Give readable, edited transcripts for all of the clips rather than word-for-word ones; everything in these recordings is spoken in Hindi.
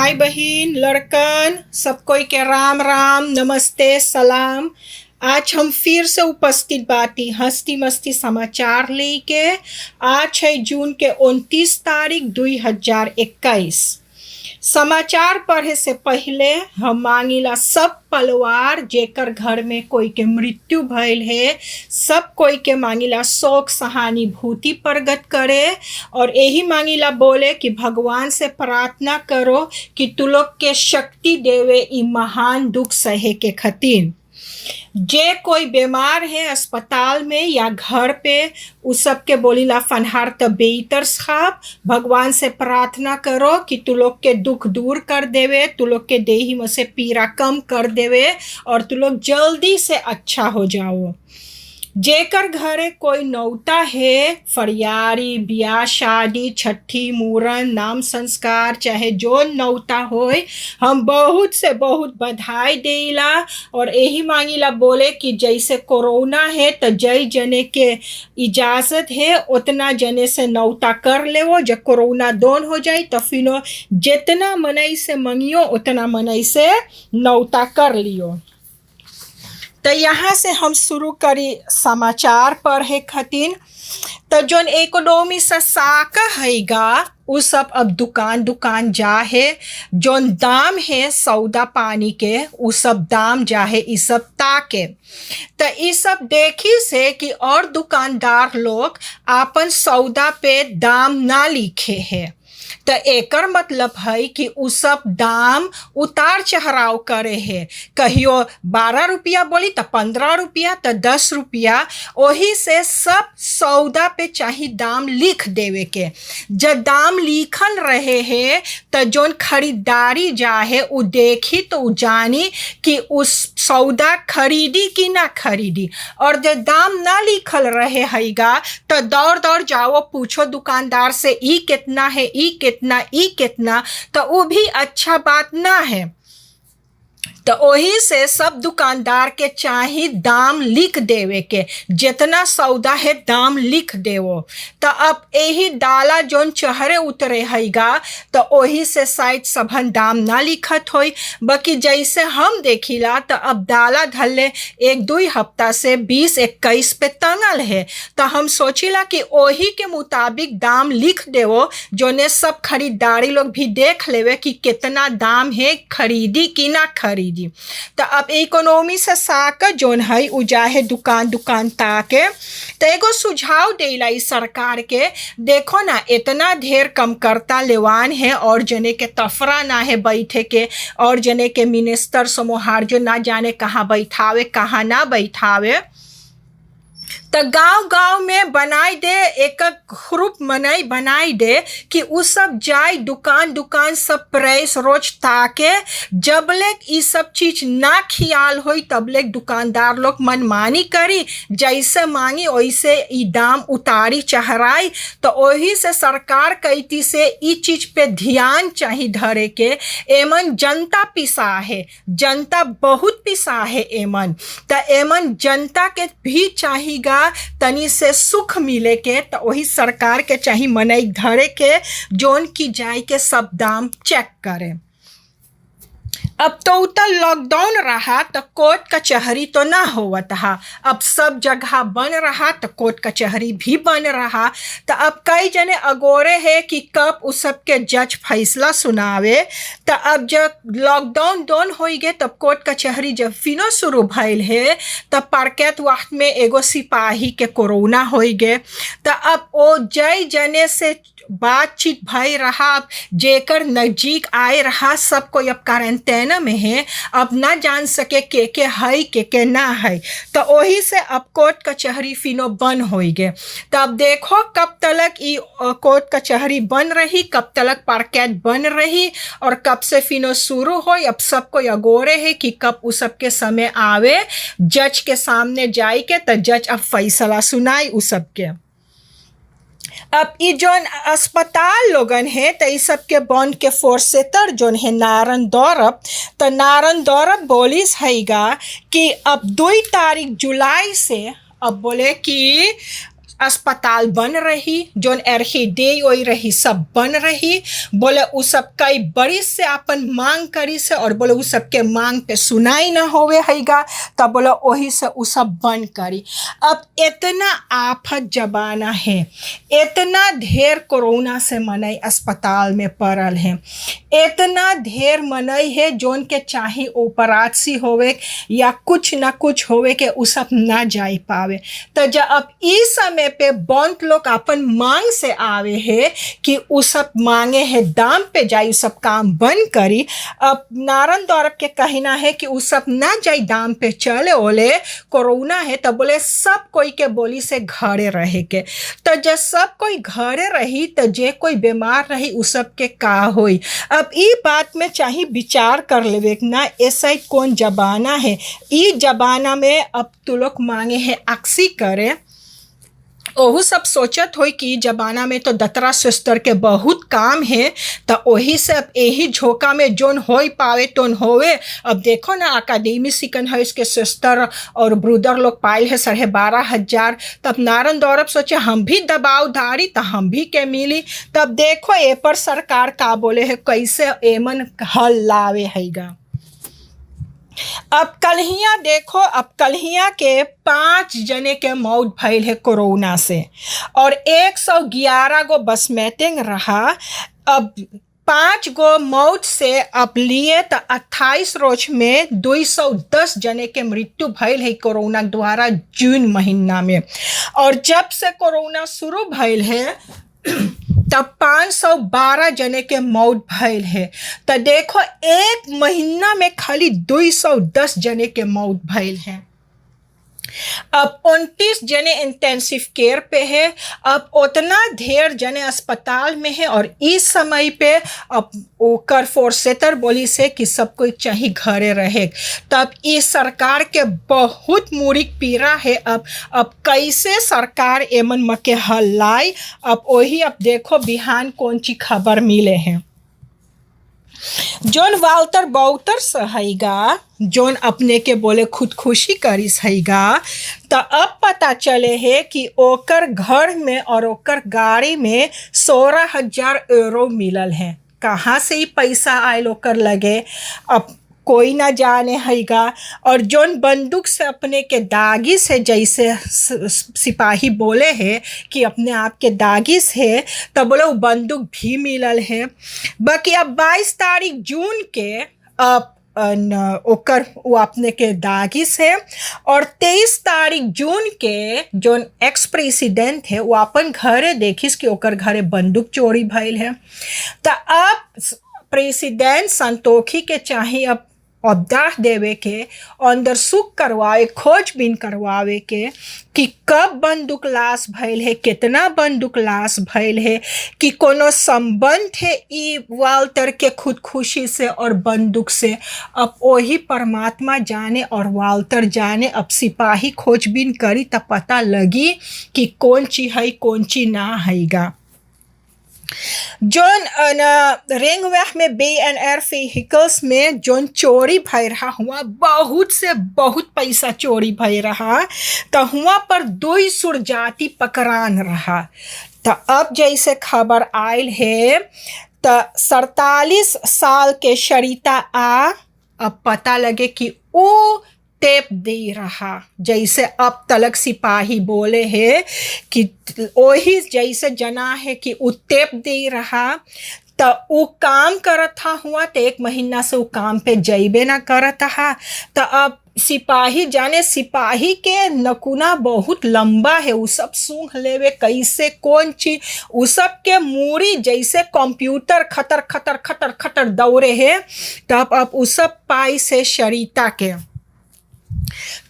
भाई बहन लड़कन सब कोई के राम राम नमस्ते सलाम। आज हम फिर से उपस्थित बाटी हंसती मस्ती समाचार लेके। आज है जून के 29 तारीख 2021। समाचार पढ़े से पहले हम मांगिला सब परिवार जेकर घर में कोई के मृत्यु भइल है, सब कोई के मांगिला शोक सहानुभूति प्रकट करे और यही मांगिला बोले कि भगवान से प्रार्थना करो कि तू लोग के शक्ति देवे ई महान दुख सहे के खातिर। जे कोई बीमार है अस्पताल में या घर पे उस सब के बोलीला फनहार तबेतर साहब भगवान से प्रार्थना करो कि तू लोग के दुख दूर कर देवे, तू लोग के देही में से पीड़ा कम कर देवे और तू लोग जल्दी से अच्छा हो जाओ। जेकर घरे कोई नौता है, फरियारी ब्याह शादी छठी मूरन नाम संस्कार चाहे जो नौता होए, हम बहुत से बहुत बधाई देला और यही मांगिला बोले कि जैसे कोरोना है तो जय जने के इजाज़त है उतना जने से नौता कर लेवो। जब कोरोना दोन हो जाए तो फिर जितना मनई से मंगियो उतना मनई से नौता कर लियो। तो यहाँ से हम शुरू करी समाचार पढ़े खातिर। तो जोन इकोनॉमी से साका हैगा उ सब अब दुकान दुकान जा है, जोन दाम है सौदा पानी के उ सब दाम जा है इस सब ताके। तो इस सब देखी से कि और दुकानदार लोग आपन सौदा पे दाम ना लिखे है, तो एकर मतलब है कि उ सब दाम उतार चढ़ाव करे है। कहियो 12 रुपया बोली तो 15 रुपया तो 10 रुपया, वही से सब सौदा पे चाही दाम लिख देवे के। जब दाम लिखल रहे है तो जोन खरीदारी जाहे उ देखी तो उ जानी कि उस सौदा खरीदी कि ना खरीदी। और जब दाम ना लिखल रहे हैगा तो दौड़ दौड़ जाओ पूछो दुकानदार से ई कितना है ई कितना, तो वो भी अच्छा बात ना है। तो वही से सब दुकानदार के चाही दाम लिख देवे के, जितना सौदा है दाम लिख देवो। तो अब यही डाला जोन चढ़े उतरे हैगा तो वही से शायद सबन दाम ना लिखत होई। बाकी जैसे हम देखिला तो अब डाला धले 1-2 हफ्ता से 20-21 पे तंगल है, तो हम सोचिला कि वही के मुताबिक दाम लिख देवो, जोने सब खरीदारी लोग भी देख लेवे कि कितना दाम है, खरीदी कि ना खरीदी। तो अब इकोनॉमी से साक जोन है उ जाहे दुकान दुकान ताके। तो एगो सुझाव देला इस सरकार के, देखो ना इतना ढेर कम करता लेवान है और जने के तफरा ना है बैठे के, और जने के मिनिस्टर समूहार जो ना जाने कहाँ बैठावे कहाँ ना बैठावे। तो गांव गांव में बनाई दे एक ग्रुप मनई बनाई दे कि उ सब जाए दुकान दुकान सब प्राइस रोज ताके। जबले ई सब चीज ना खियाल होई तबले दुकानदार लोग मनमानी करी, जैसे मांगी वैसे ई दाम उतारी चढ़ाई। तो वही से सरकार कहती से ई चीज पे ध्यान चाहिए धरे के। एमन जनता पिसा है, जनता बहुत पिसा है एमन, तो एमन जनता के भी चाहिएगा तनी से सुख मिले के। तो वही सरकार के चाहिए मनई धरे के जोन की जाए के सब दाम चेक करे। अब तो उतर लॉकडाउन रहा तो कोर्ट कचहरी तो ना होवत हा, अब सब जगह बन रहा तो कोर्ट कचहरी भी बन रहा। तो अब कई जने अगोरे है कि कब उस सब के जज फैसला सुनावे। तो अब जब लॉकडाउन दोन हो गए तब कोर्ट कचहरी जब फिनो शुरू भइल है तब परकेत वक्त में एगो सिपाही के कोरोना हो गए। तो अब वो जय जने से बातचीत भई रहा, जेकर नजदीक आए रहा सब कोई अब क्वारंटाइन में है, अब ना जान सके के है के ना है। तो वही से अब कोर्ट कचहरी फिनो बन हो गए। तो अब देखो कब तक ये कोर्ट कचहरी बन रही, कब तक परकेट बन रही और कब से फिनो शुरू हो। अब सबको अगोरे है कि कब उस सब के समय आवे जज के सामने जाए के, तो जज अब फैसला सुनाई उस सब के। अब ई जोन अस्पताल लोगन है तो इस सब के बॉन्ड के फोर्सेतर जोन है नारायण दौरब, तो नारायण दौरब बोलिस हैगा कि अब 2 तारीख जुलाई से अब बोले कि अस्पताल बन रही, जोन एरही दे ओई रही सब बन रही। बोले उ सब कई बरिस से अपन मांग करी से और बोले उ सबके मांग पे सुनाई ना होवे हैगा, तब बोले वही से उ सब बन करी। अब इतना आफत जमाना है, इतना ढेर कोरोना से मनई अस्पताल में पड़ल है, इतना ढेर मनई है जोन के चाहे ऑपरेशन होवे या कुछ ना कुछ होवे के उ सब ना जाई पावे। तो जब इस समय पे बहुत लोग अपन मांग से आवे है कि उ सब मांगे है दाम पे जाई, उ सब काम बंद करी। अब नारन दौरब के कहना है कि उ सब ना जाई दाम पे चले ओले कोरोना है, तो बोले सब कोई के बोली से घरे रहे के। तो जब सब कोई घरे रही तो जे कोई बीमार रही उ सब के का होई। अब ई बात में चाहे विचार कर लेवे ना, ऐसा कौन जमाना है, ई जमाना में अब तू लोग मांगे है अक्सी करे। ओहू सब सोचत होई कि जमाना में तो दतरा सिस्टर के बहुत काम है, तो वही से अब यही झोंका में जोन होई पावे तोन होवे। अब देखो ना अकादमी सिकन है इसके सिस्टर और ब्रुदर लोग पाइल है 12,500। तब नारन दौरब सोचे हम भी दबाव धारी तो हम भी के मिली। तब देखो ए पर सरकार का बोले है, कैसे एमन हल लावे हैगा। अब कलहिया देखो, अब कलहिया के 5 जने के मौत भइल है कोरोना से और 111 गो बस मैटिंग रहा। अब 5 गो मौत से अब लिए तो 28 रोज में 210 जने के मृत्यु भइल है कोरोना द्वारा जून महीना में। और जब से कोरोना शुरू भइल है तब 512 जने के मौत भइल है। तो देखो एक महीना में खाली 210 जने के मौत भइल है। अब 29 जने इंटेंसिव केयर पे है। अब उतना ढेर जने अस्पताल में है और इस समय पे अब ओकर फोर्सेटर बोली से कि सब कोई चाहे घरे रहे। तब इस सरकार के बहुत मुरीक पीड़ा है। अब कैसे सरकार एमन मके हल लाई। अब वही अब देखो बिहान कौन ची खबर मिले हैं। जोन वाल्टर बाउटर सहेगा, जोन अपने के बोले खुदकुशी करिस हैगा, तो अब पता चले है कि ओकर घर में और ओकर गाड़ी में 16,000 यूरो मिलल है। कहाँ से ही पैसा आयल ओकर लगे अब कोई ना जाने हैगा। और जोन बंदूक से अपने के दागी से, जैसे सिपाही बोले हैं कि अपने आप के दागी से, तो बोले वो बंदूक भी मिलल है। बाकी अब 22 तारीख जून के अब ओकर वो अपने के दागी से और 23 तारीख जून के जोन एक्स प्रेसिडेंट है वो अपन घरे देखिस कि ओकर घरे बंदूक चोरी भइल है। तो अब प्रेसिडेंट संतोखी के चाहे अब अवदाह देवे के, अंदर सुख करवावे, खोजबीन करवावे के कि कब बंदूक लाश भइल है, कितना बंदूक लाश भइल है, कि कोनो संबंध है ई वाल्टर के खुदकुशी से और बंदूक से। अब वही परमात्मा जाने और वाल्टर जाने। अब सिपाही खोजबीन करी तब पता लगी कि कौन ची है कौन ची ना हैगा। जोन रेंगवेह में BNR व्हीकल्स में जोन चोरी भय रहा हुआ, बहुत से बहुत पैसा चोरी भय रहा, तो हुआ पर 2 सुरजाती पकड़ान रहा। तो अब जैसे खबर आयल है तो 47 साल के शरीता अब पता लगे कि वो टेप दे रहा। जैसे अब तलक सिपाही बोले हैं कि वही जैसे जना है कि वो टेप दे रहा, तो वो काम करता हुआ तो 1 महीना से वो काम पे जैबे ना करता है। तो अब सिपाही जाने, सिपाही के नकुना बहुत लंबा है, वो सब सूंघ लेवे कैसे कौन चीज, वो सब के मूरी जैसे कंप्यूटर खतर खतर खतर खतर दौड़े है। तब अब वो सब पाई से शरीता के।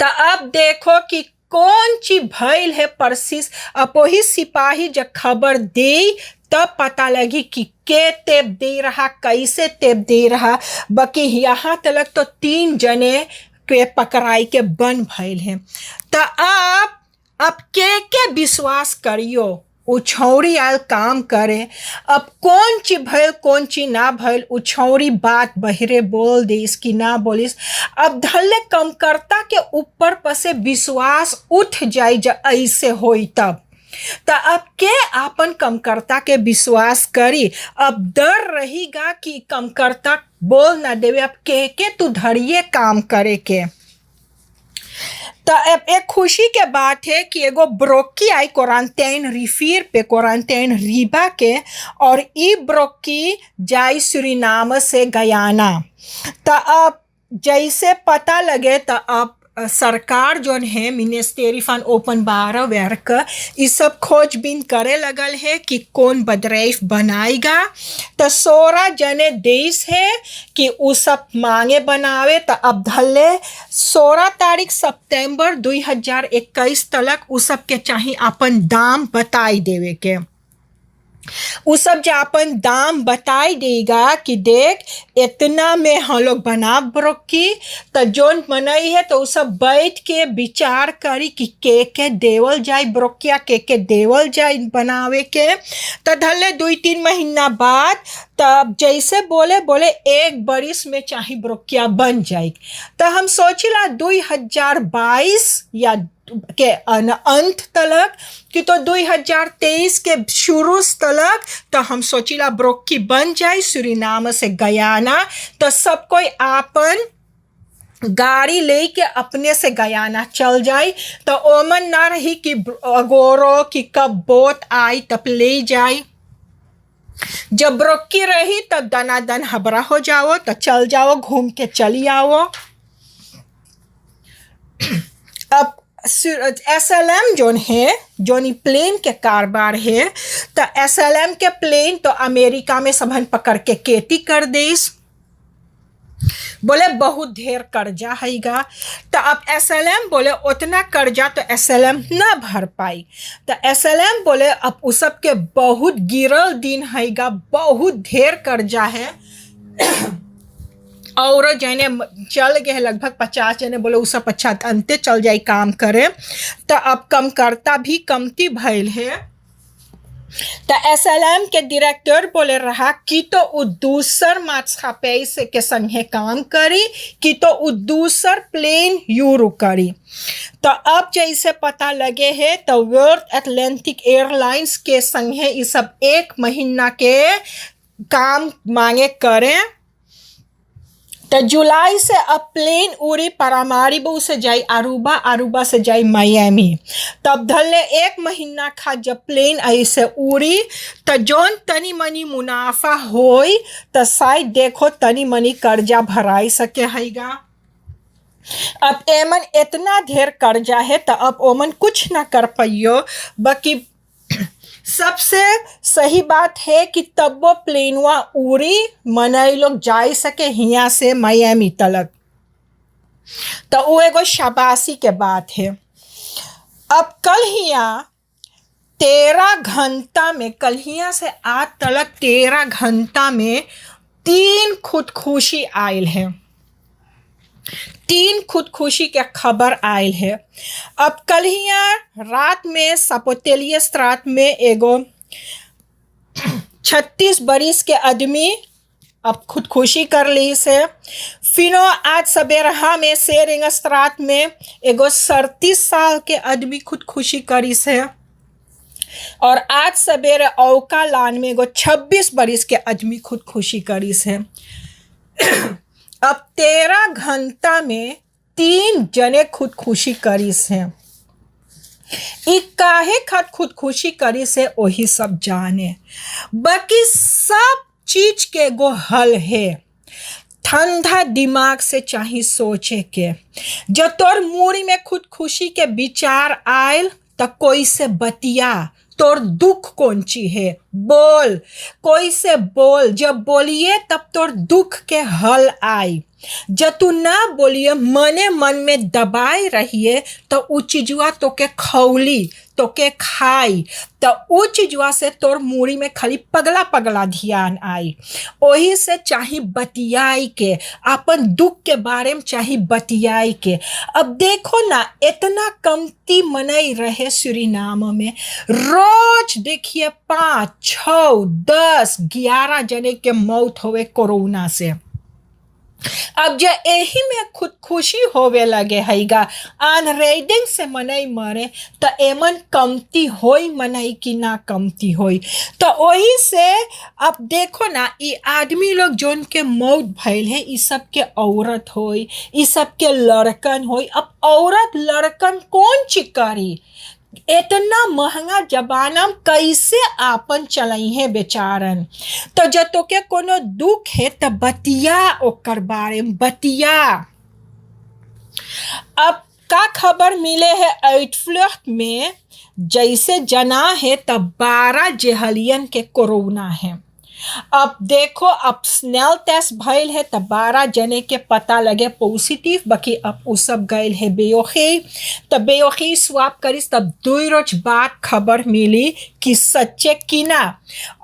तो अब देखो कि कौन ची भइल है परसिस। अब वही सिपाही जब खबर दे तब पता लगी कि के टेप दे रहा, कैसे टेप दे रहा। बाकी यहाँ तक तो 3 जने के पकड़ाई के बन भइल हैं। तो अब के विश्वास करियो, उछौरी आयल काम करे। अब कौन ची भइल कौन ची ना भइल, उछौरी बात बहिरे बोल दिस कि ना बोलिस। अब धल्ले कम करता के ऊपर पसे विश्वास उठ जाई जब ऐसे होई तब। तो अब के आपन कमकर्ता के विश्वास करी। अब डर रहेगा कि कमकर्ता बोल ना देवे, अब के तू धरिए काम करे के। तो अब एक खुशी के बात है कि एगो ब्रोकी आई क्वारंटाइन रिफिर पे, क्वारंटाइन रीबा के, और ई ब्रोकी जाई सुरीनाम से गयाना। तो अब जैसे पता लगे तो अब सरकार जोन है मिनिस्ट्री फॉर ओपन बारह वर्क ये सब खोजबीन करे लगल है कि कौन बदरैफ बनाएगा। तो 16 जने देश है कि उ सब मांगे बनावे। तो अब धले 16 तारीख सितंबर 2021 तक उ सब के चाहिए अपन दाम बताई देवे के। उ सब जो अपन दाम बताई देगा कि देख इतना में हम लोग बना ब्रोकी, तो जोन मनई है तो उ सब बैठ के विचार करी कि के देवल जाए ब्रोकिया, के देवल जाए बनावे के। तो धले 2-3 महीना बाद तब जैसे बोले बोले 1 बरिस में चाहे ब्रोकिया बन जाए। तो हम सोचिला 2022 या के अंत तलक कि तो 2023 के शुरू तलक तो हम सोचिला ब्रोकी बन जाए सुरीनाम से गयाना। तो सब कोई आपन गाड़ी लेके अपने से गयाना चल जाए। तो ओमन ना रही कि अगोरो कि कब बोट आई तब ले जाए। जब ब्रोकी रही तब दनादन हबरा हो जाओ, तो चल जाओ घूम के चली आओ। अब SLM जोन है, जोन प्लेन के कारोबार है, तो SLM के प्लेन तो अमेरिका में सबन पकड़ के केटी कर देस। बोले बहुत ढेर कर्जा हैगा। तो अब SLM बोले उतना कर्जा तो SLM ना भर पाई। तो SLM बोले अब उस सब के बहुत गिरल दिन हैगा, बहुत ढेर कर्जा है। और जने चल गए लगभग 50 जने, बोले उ सब अच्छा अंते चल जाए काम करे। तो अब कमकर्ता भी कमती भइल है। तो SLM के डायरेक्टर बोले रहा कि तो उ दूसर माछापे से के संगे काम करी, कि तो उ दूसर प्लेन यूरो करी। तो अब जैसे पता लगे है तो वर्ल्ड एटलांटिक एयरलाइंस के संगे ये सब 1 महीना के काम मांगे करें। तो जुलाई से अब प्लेन उड़ी पारामारिबो से जाई अरूबा, अरूबा से जाई मायामी। तब धले 1 महीना खा जब प्लेन ऐसे उड़ी तो जोन तनी मनी मुनाफा होई तो शायद देखो तनी मनी कर्जा भराई सके हैगा। अब एमन इतना ढेर कर्जा है तो अब ओमन कुछ ना कर पाइयो। बाकी सबसे सही बात है कि तब वो प्लेनवा उड़ी मनई लोग जा सके हिया से मायामी तलक। तो वो एगो शाबाशी के बात है। अब कल हिया 13 घंटा में, कल हिया से आज तलक 13 घंटा में 3 खुदकुशी आयल है। 3 खुदकुशी के खबर आयल है। अब कल हिया रात में सपोतेलियस रात में एगो 36 बरिस के आदमी अब खुदकुशी कर ली से। फिनो आज सवेरा में शेरिंगस रात में एगो 37 साल के आदमी खुदकुशी करी से। और आज सवेरे औका लान में एगो 26 बरिस के आदमी खुदकुशी करी से। अब 13 घंटा में 3 जने खुदकुशी करी से। काहे खुदकुशी करी से वही सब जाने। बाकी सब चीज के एगो हल है। ठंडा दिमाग से चाहिए सोचे के। जब तोर मूड़ी में खुदकुशी के विचार आयल तो कोई से बतिया, तोर दुख कौन ची है बोल, कोई से बोल। जब बोलिए तब तोर दुख के हल आई। जब तू ना बोलिए मने मन में दबाए रहिए तो उ चीजुआ तो के खौली तो के खाई। तो उ चीजुआ से तोर मूड़ी में खाली पगला पगला ध्यान आई। वही से चाहे बतियाई के, अपन दुख के बारे में चाहे बतियाई के। अब देखो ना इतना कमती मनई रहे सुरीनाम में, रोज देखिए 5, 6, 10, 11 जने के मौत होवे कोरोना से। अब जे एही में खुद खुशी होवे लगे हैगा आन रेडिंग से मनई मरे त एमन कमती होई मनई कि ना कमती होई। तो वही से अब देखो ना ई आदमी लोग जोन के मौत भइल है ई सब के औरत होई, ई सब के लड़कन होई। अब औरत लड़कन कौन चीज करी? इतना महंगा जमाना में कैसे आपन चलाई है बेचारन। तो जब तोके कोनो दुख है तो बतिया ओकर बारे में बतिया। अब का खबर मिले है आउटफ्लैट में जैसे जना है तब 12 जेहलियन के कोरोना है। अब देखो अब स्नेल टेस्ट भइल है तब 12 जने के पता लगे पॉजिटिव, बाकी अब उ सब गए है बेयोखी। तब बेयोखी स्वाब करिस तब 2 रोज बाद खबर मिली कि सच्चे कि ना।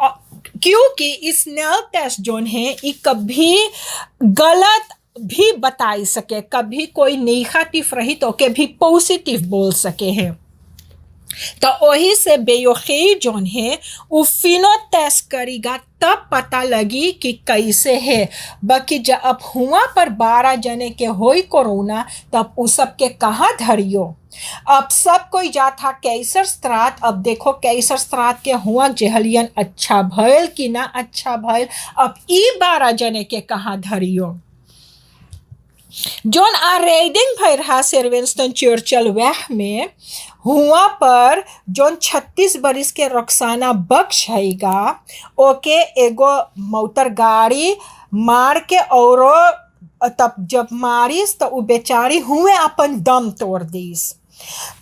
क्योंकि इस स्नेल टेस्ट जोन है ये कभी गलत भी बताई सके, कभी कोई नेगेटिव रही तो के भी पॉजिटिव बोल सके हैं। तो वही से बेयोखी जोन है वो फिनो टेस्ट करेगा तब पता लगी कि कैसे है। बाकी जब अब हुआ पर 12 जने के होई कोरोना तब उस सब के कहाँ धरियो। अब सब कोई जाता कैसर स्त्रात। अब देखो कैसर स्त्रात के हुआ जेहलियन अच्छा भइल कि ना अच्छा भइल। अब ई 12 जने के कहाँ धरियो। जोन आ रेडिंग भई रहा सर विंस्टन चर्चिल वह में हुआ पर जोन 36 बरिस के रक्साना बख्श हैगा ओके एगो मोटर गाड़ी मार के औरो तब जब मारिस तो उ बेचारी हुए अपन दम तोड़ दीस।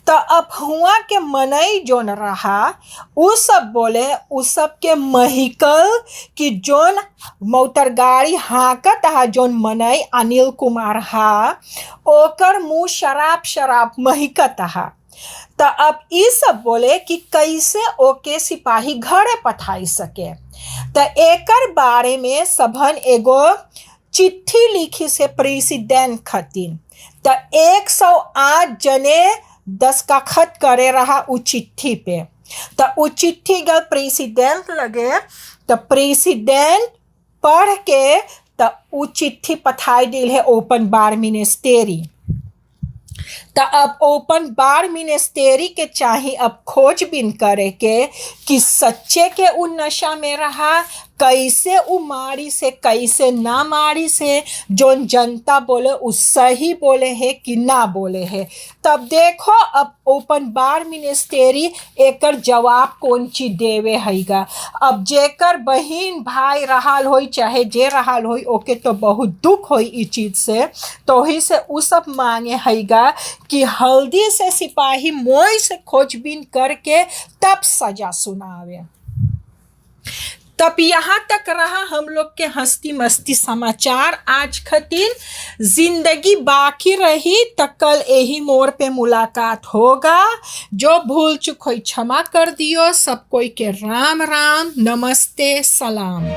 तो अब हुआ के मनई जोन रहा उ सब बोले उ सब के महिकल कि जोन मोटर गाड़ी हाकत हा जोन मनई अनिल कुमार हा ओकर मुँह शराब शराब महिकत हा। तो अब ई सब बोले कि कैसे ओके सिपाही घरे पठाई सके। तो एकर बारे में सबन एगो चिट्ठी लिखी से प्रेसिडेंट खतिन। तो 108 जने दस्तखत करे रहा उ चिट्ठी पे। तो उ चिट्ठी गल प्रेसिडेंट लगे तो प्रेसिडेंट पढ़ के तो उ चिट्ठी पठाई दिल है ओपन बार मिनिस्टेरी। तो अब ओपन बार मिनिस्टेरी के चाहिए अब खोजबीन करे के कि सच्चे के उ नशा में रहा, कैसे उ मारी से कैसे ना मारी से जोन जनता बोले उ सही बोले है कि ना बोले है। तब देखो अब ओपन बार मिनिस्टेरी एकर जवाब कौन ची देवे हैगा। अब जेकर बहिन भाई रहाल होई चाहे जे रहाल होई ओके तो बहुत दुख होई ई चीज से। तो ही से उ सब मांगे हैगा कि हल्दी से सिपाही मोई से खोजबीन करके तब सजा सुनावे। तब यहाँ तक रहा हम लोग के हंसती मस्ती समाचार आज खतीन। जिंदगी बाकी रही तो कल यही मोड़ पे मुलाकात होगा। जो भूल चुक हुई क्षमा कर दियो। सब कोई के राम राम नमस्ते सलाम।